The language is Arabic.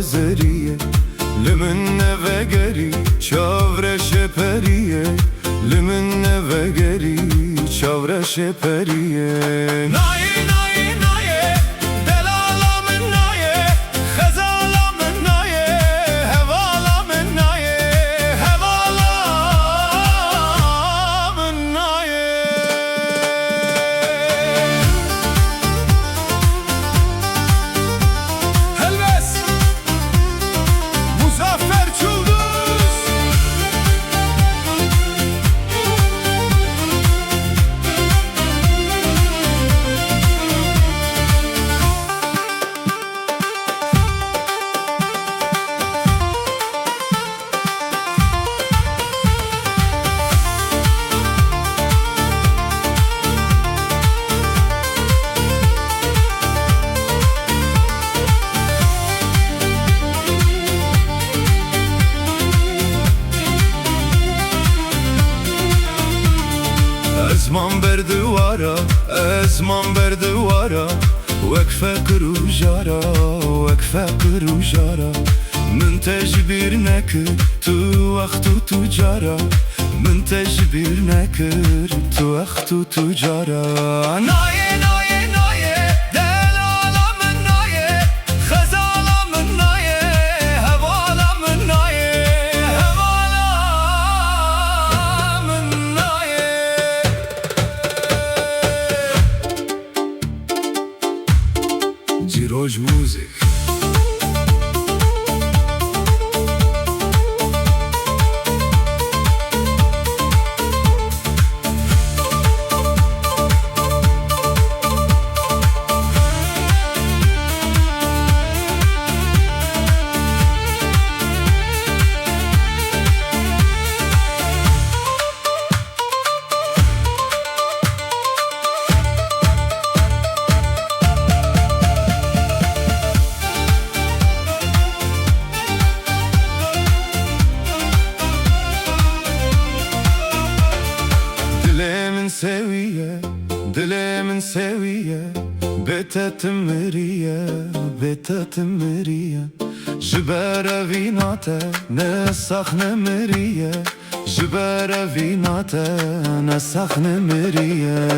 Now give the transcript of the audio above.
زریه لمن نوگری چاورش پریه لمن نوگری چاورش پریه نای نای نای دل عالم نای خزالم نای هوالم نای هوالم نای هلبس مزفر چولدوز ازمان بردوارا ازمان بردوارا وك فاكر وجارا وك فاكر وجارا من تجبير نكر تو وقت تجارا من تجبير نكر تو وقت تجارا ناي ناي ناي دل عالم ناي خزالم ناي هوالم ناي هوالم ناي جيروج موزيك سوية دلي من سوية بيتا تمرية بيتا تمرية جبارة فيناتا نسخ نمرية جبارة فيناتا نسخ نمرية